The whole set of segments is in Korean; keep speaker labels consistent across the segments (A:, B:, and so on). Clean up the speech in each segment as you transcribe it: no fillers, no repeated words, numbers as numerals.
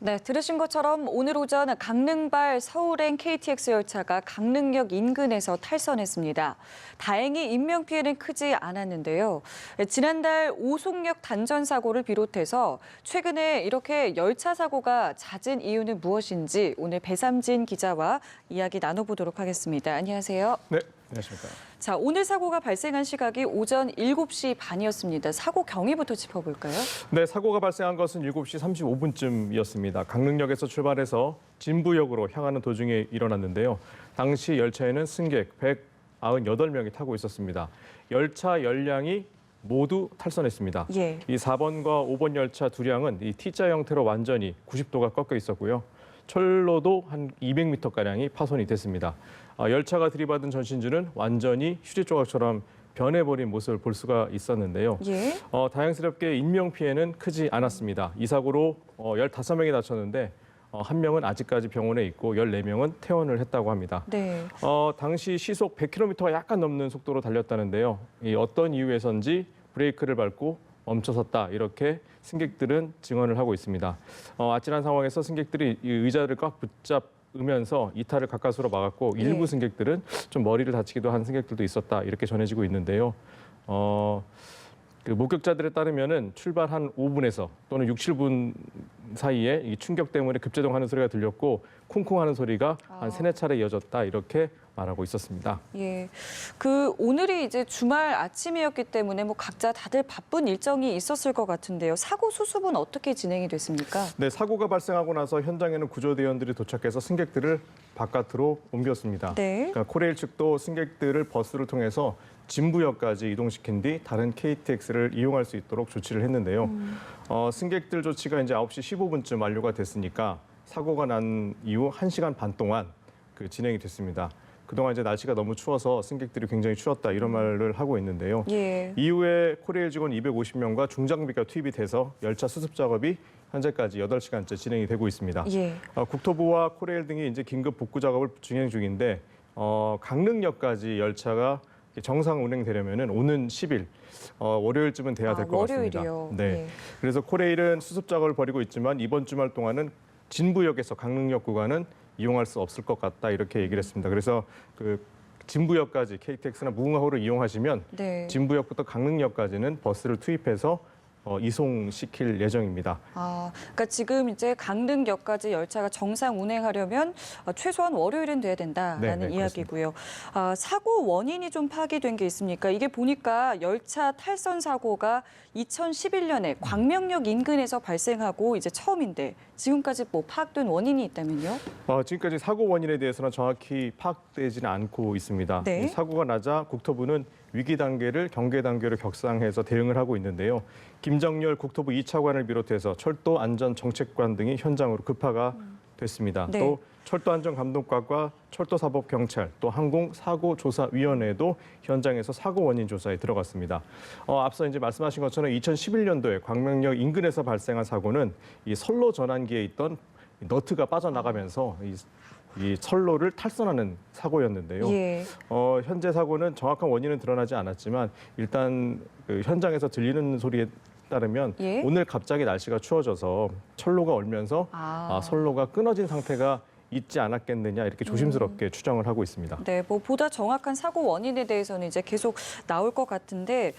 A: 네, 들으신 것처럼 오늘 오전 강릉발 서울행 KTX 열차가 강릉역 인근에서 탈선했습니다. 다행히 인명피해는 크지 않았는데요. 지난달 오송역 단전 사고를 비롯해서 최근에 이렇게 열차 사고가 잦은 이유는 무엇인지 오늘 배삼진 기자와 이야기 나눠보도록 하겠습니다. 안녕하세요.
B: 네, 안녕하십니까.
A: 자, 오늘 사고가 발생한 시각이 오전 7시 반이었습니다. 사고 경위부터 짚어볼까요?
B: 네, 사고가 발생한 것은 7시 35분쯤이었습니다. 강릉역에서 출발해서 진부역으로 향하는 도중에 일어났는데요. 당시 열차에는 승객 198명이 타고 있었습니다. 열차 열량이 모두 탈선했습니다.
A: 예.
B: 이 4번과 5번 열차 두 량은 이 T자 형태로 완전히 90도가 꺾여 있었고요. 철로도 한 200m가량이 파손이 됐습니다. 열차가 들이받은 전신줄은 완전히 휴지 조각처럼 변해버린 모습을 볼 수가 있었는데요.
A: 예.
B: 다행스럽게 인명피해는 크지 않았습니다. 이 사고로 15명이 다쳤는데 한 명은 아직까지 병원에 있고 14명은 퇴원을 했다고 합니다.
A: 네.
B: 당시 시속 100km가 약간 넘는 속도로 달렸다는데요. 어떤 이유에선지 브레이크를 밟고 멈춰섰다 이렇게 승객들은 증언을 하고 있습니다. 아찔한 상황에서 승객들이 이 의자를 꽉 붙잡으면서 이탈을 가까스로 막았고 일부 승객들은 좀 머리를 다치기도 한 승객들도 있었다 이렇게 전해지고 있는데요. 그 목격자들에 따르면은 출발 한 5분에서 또는 6, 7분 사이에 이 충격 때문에 급제동하는 소리가 들렸고 쿵쿵하는 소리가 한 3, 4차례 이어졌다 이렇게 말하고 있었습니다.
A: 예, 오늘이 이제 주말 아침이었기 때문에 각자 다들 바쁜 일정이 있었을 것 같은데요. 사고 수습은 어떻게 진행이 됐습니까?
B: 네, 사고가 발생하고 나서 현장에는 구조대원들이 도착해서 승객들을 바깥으로 옮겼습니다.
A: 네.
B: 그러니까 코레일 측도 승객들을 버스를 통해서 진부역까지 이동시킨 뒤 다른 KTX를 이용할 수 있도록 조치를 했는데요. 승객들 조치가 이제 9시 15분쯤 완료가 됐으니까 사고가 난 이후 1시간 반 동안 진행이 됐습니다. 그동안 이제 날씨가 너무 추워서 승객들이 굉장히 추웠다 이런 말을 하고 있는데요.
A: 예.
B: 이후에 코레일 직원 250명과 중장비가 투입이 돼서 열차 수습 작업이 현재까지 8시간째 진행이 되고 있습니다.
A: 예.
B: 국토부와 코레일 등이 이제 긴급 복구 작업을 진행 중인데 강릉역까지 열차가 정상 운행되려면은 오는 10일 월요일쯤은 돼야 될 것 같습니다.
A: 월요일이요.
B: 네.
A: 예.
B: 그래서 코레일은 수습 작업을 벌이고 있지만 이번 주말 동안은 진부역에서 강릉역 구간은 이용할 수 없을 것 같다 이렇게 얘기를 했습니다. 그래서 진부역까지 KTX나 무궁화호를 이용하시면
A: 네.
B: 진부역부터 강릉역까지는 버스를 투입해서 이송시킬 예정입니다.
A: 그러니까 지금 이제 강릉역까지 열차가 정상 운행하려면 최소한 월요일은 돼야 된다라는
B: 네,
A: 이야기고요. 사고 원인이 좀 파악이 된 게 있습니까? 이게 보니까 열차 탈선 사고가 2011년에 광명역 인근에서 발생하고 이제 처음인데 지금까지 파악된 원인이 있다면요?
B: 지금까지 사고 원인에 대해서는 정확히 파악되지는 않고 있습니다.
A: 네.
B: 이 사고가 나자 국토부는 위기 단계를 경계 단계로 격상해서 대응을 하고 있는데요. 김정열 국토부 2차관을 비롯해서 철도 안전 정책관 등이 현장으로 급파가 됐습니다.
A: 네.
B: 또 철도 안전 감독관과 철도 사법 경찰, 또 항공 사고 조사 위원회도 현장에서 사고 원인 조사에 들어갔습니다. 앞서 이제 말씀하신 것처럼 2011년도에 광명역 인근에서 발생한 사고는 이 선로 전환기에 있던 너트가 빠져나가면서 이 선로를 탈선하는 사고였는데요.
A: 예.
B: 현재 사고는 정확한 원인은 드러나지 않았지만 일단 현장에서 들리는 소리에 따르면
A: 예?
B: 오늘 갑자기 날씨가 추워져서 철로가 얼면서 선로가 끊어진 상태가 있지 않았겠느냐 이렇게 조심스럽게 추정을 하고 있습니다.
A: 네, 보다 정확한 사고 원인에 대해서는 이제 계속 나올 것 같은데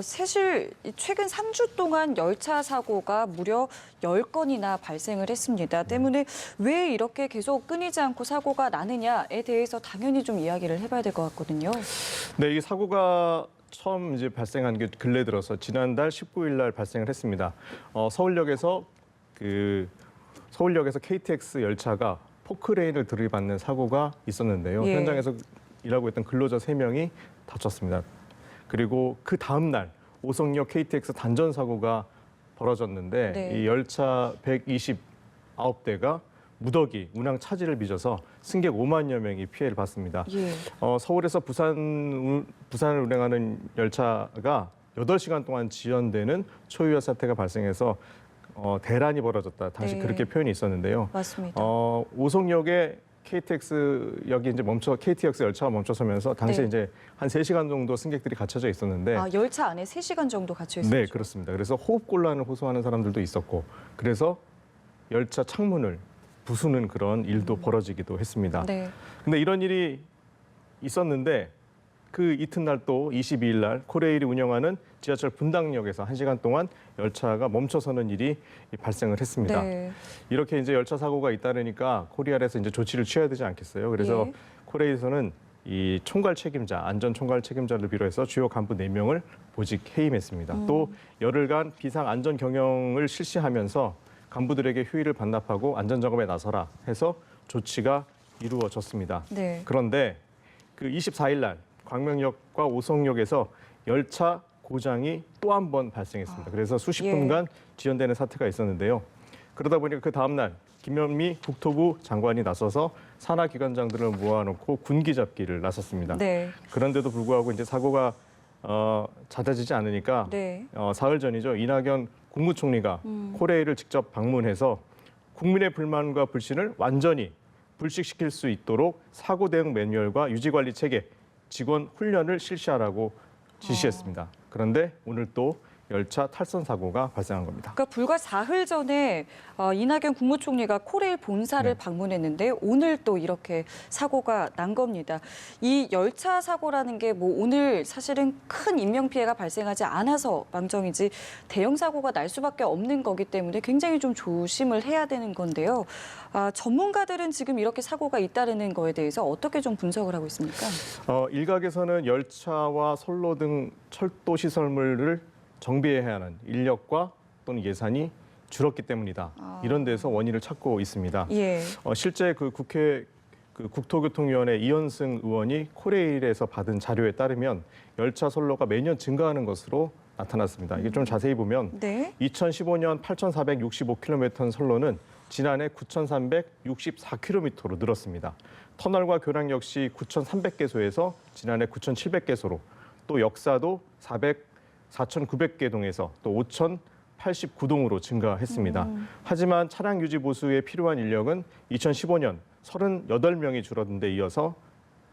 A: 사실 최근 3주 동안 열차 사고가 무려 10건이나 발생을 했습니다. 때문에 왜 이렇게 계속 끊이지 않고 사고가 나느냐에 대해서 당연히 좀 이야기를 해봐야 될 것 같거든요.
B: 네, 이 사고가 처음 이제 발생한 게 근래 들어서 지난달 19일 날 발생을 했습니다. 서울역에서 KTX 열차가 포크레인을 들이받는 사고가 있었는데요.
A: 예.
B: 현장에서 일하고 있던 근로자 3명이 다쳤습니다. 그리고 그 다음 날 오송역 KTX 단전 사고가 벌어졌는데
A: 네.
B: 이 열차 129대가 무더기 운항 차질을 빚어서 승객 5만여 명이 피해를 봤습니다.
A: 예.
B: 서울에서 부산을 운행하는 열차가 8시간 동안 지연되는 초유의 사태가 발생해서 대란이 벌어졌다. 당시
A: 네.
B: 그렇게 표현이 있었는데요.
A: 맞습니다.
B: 오송역에 KTX역이 이제 KTX 열차가 멈춰서면서 당시에
A: 네.
B: 이제 한 3시간 정도 승객들이 갇혀져 있었는데
A: 열차 안에 3시간 정도 갇혀 있었죠.
B: 네, 그렇습니다. 그래서 호흡곤란을 호소하는 사람들도 있었고 그래서 열차 창문을 부수는 그런 일도 벌어지기도 했습니다.
A: 네.
B: 근데 이런 일이 있었는데 그 이튿날 또 22일 날 코레일이 운영하는 지하철 분당역에서 1시간 동안 열차가 멈춰서는 일이 발생을 했습니다.
A: 네.
B: 이렇게 이제 열차 사고가 잇따르니까 코리알에서 이제 조치를 취해야 되지 않겠어요? 그래서
A: 예.
B: 코레일에서는 이 총괄 책임자, 안전 총괄 책임자를 비롯해서 주요 간부 4명을 보직 해임했습니다. 또 열흘간 비상 안전 경영을 실시하면서 간부들에게 휴일을 반납하고 안전 점검에 나서라 해서 조치가 이루어졌습니다.
A: 네.
B: 그런데 그 24일 날 광명역과 오송역에서 열차 고장이 또 한 번 발생했습니다. 그래서 수십
A: 예.
B: 분간 지연되는 사태가 있었는데요. 그러다 보니까 그 다음 날 김현미 국토부 장관이 나서서 산하 기관장들을 모아놓고 군기 잡기를 나섰습니다.
A: 네.
B: 그런데도 불구하고 이제 사고가 잦아지지 않으니까
A: 네.
B: 사흘 전이죠. 이낙연 국무총리가 코레일을 직접 방문해서 국민의 불만과 불신을 완전히 불식시킬 수 있도록 사고 대응 매뉴얼과 유지 관리 체계, 직원 훈련을 실시하라고 지시했습니다. 그런데 오늘 또 열차 탈선 사고가 발생한 겁니다.
A: 그러니까 불과 사흘 전에 이낙연 국무총리가 코레일 본사를
B: 네.
A: 방문했는데 오늘 또 이렇게 사고가 난 겁니다. 이 열차 사고라는 게 뭐 오늘 사실은 큰 인명 피해가 발생하지 않아서 망정이지 대형 사고가 날 수밖에 없는 거기 때문에 굉장히 좀 조심을 해야 되는 건데요. 전문가들은 지금 이렇게 사고가 잇따르는 거에 대해서 어떻게 좀 분석을 하고 있습니까?
B: 일각에서는 열차와 선로 등 철도 시설물을 정비해야 하는 인력과 또는 예산이 줄었기 때문이다. 이런 데서 원인을 찾고 있습니다.
A: 예.
B: 실제 그 국회 국토교통위원회 이현승 의원이 코레일에서 받은 자료에 따르면 열차 선로가 매년 증가하는 것으로 나타났습니다. 이게 좀 자세히 보면
A: 네.
B: 2015년 8,465km 선로는 지난해 9,364km로 늘었습니다. 터널과 교량 역시 9,300개소에서 지난해 9,700개소로, 또 역사도 4,900개 동에서 또 5,089동으로 증가했습니다. 하지만 차량 유지 보수에 필요한 인력은 2015년 38명이 줄어든 데 이어서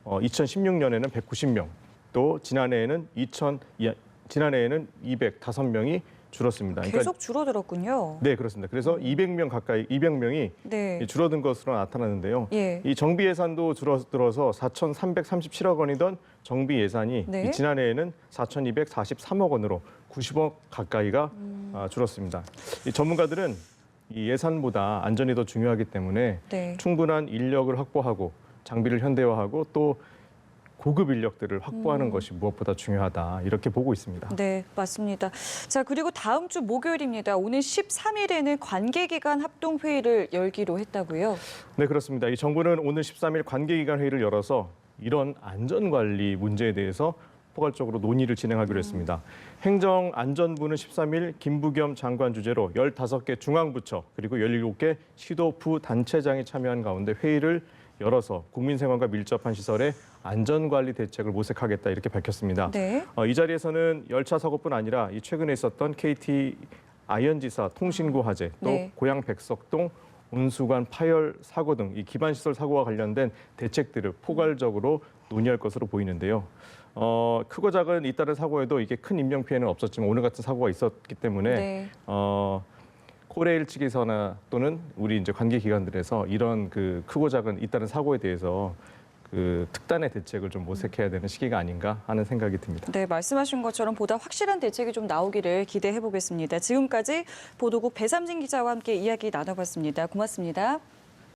B: 2016년에는 190명, 또 지난해에는 205명이 줄었습니다.
A: 계속 줄어들었군요.
B: 네, 그렇습니다. 그래서 200명 가까이 200명이
A: 네.
B: 줄어든 것으로 나타나는데요.
A: 예.
B: 이 정비 예산도 줄어들어서 4,337억 원이던 정비 예산이
A: 네.
B: 이 지난해에는 4,243억 원으로 90억 가까이가 줄었습니다. 이 전문가들은 이 예산보다 안전이 더 중요하기 때문에
A: 네.
B: 충분한 인력을 확보하고 장비를 현대화하고 또 고급 인력들을 확보하는 것이 무엇보다 중요하다, 이렇게 보고 있습니다.
A: 네, 맞습니다. 자, 그리고 다음 주 목요일입니다. 오는 13일에는 관계기관 합동회의를 열기로 했다고요?
B: 네, 그렇습니다. 이 정부는 오늘 13일 관계기관 회의를 열어서 이런 안전관리 문제에 대해서 포괄적으로 논의를 진행하기로 했습니다. 행정안전부는 13일 김부겸 장관 주재로 15개 중앙부처 그리고 17개 시도부 단체장이 참여한 가운데 회의를 열어서 국민생활과 밀접한 시설의 안전관리 대책을 모색하겠다, 이렇게 밝혔습니다.
A: 네.
B: 이 자리에서는 열차 사고뿐 아니라 이 최근에 있었던 KT 아현지사 통신구 화재, 또
A: 네.
B: 고양 백석동 온수관 파열 사고 등 이 기반 시설 사고와 관련된 대책들을 포괄적으로 논의할 것으로 보이는데요. 크고 작은 잇따른 사고에도 이게 큰 인명 피해는 없었지만 오늘 같은 사고가 있었기 때문에
A: 네.
B: 코레일 측에서나 또는 우리 이제 관계 기관들에서 이런 그 크고 작은 잇따른 사고에 대해서 그 특단의 대책을 좀 모색해야 되는 시기가 아닌가 하는 생각이 듭니다.
A: 네, 말씀하신 것처럼 보다 확실한 대책이 좀 나오기를 기대해 보겠습니다. 지금까지 보도국 배삼진 기자와 함께 이야기 나눠봤습니다. 고맙습니다.